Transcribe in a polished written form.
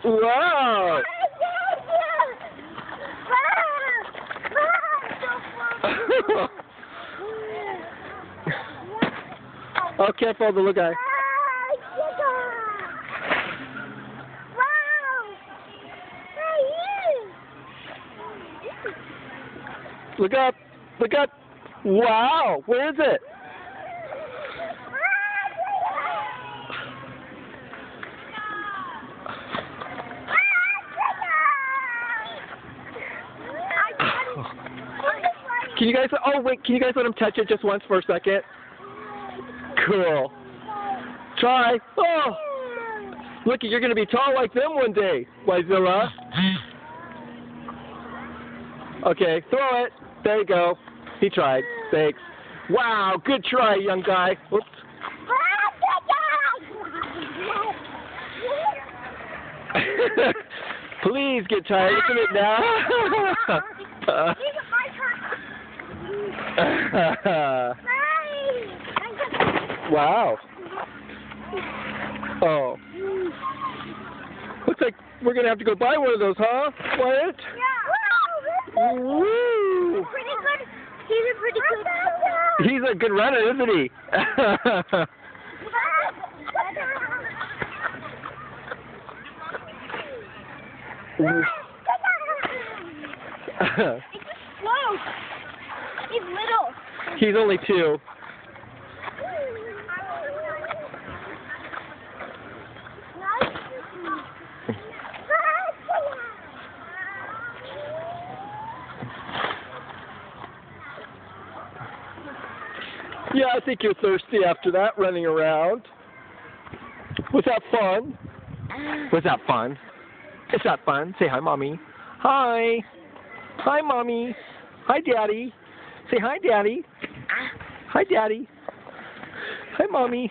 Wow. Oh, careful, the little guy. Look up! Look up! Wow! Where is it? Can you guys? Oh wait! Can you guys let him touch it just once for a second? Cool. Try. Oh! Look, you're gonna be tall like them one day, Wyzilla. Okay, throw it. There you go. He tried. Thanks. Wow, good try, young guy. Whoops. Please get tired, isn't it now? Wow. Oh. Looks like we're going to have to go buy one of those, huh, Wyatt? Yeah. Woo! Pretty good. He's a pretty good. He's a good runner, isn't he? Slow. He's little. He's only 2. Yeah, I think you're thirsty after that, running around. Was that fun? Was that fun? Is that fun? Say hi, Mommy. Hi. Hi, Mommy. Hi, Daddy. Say hi, Daddy. Hi, Daddy. Hi, Mommy.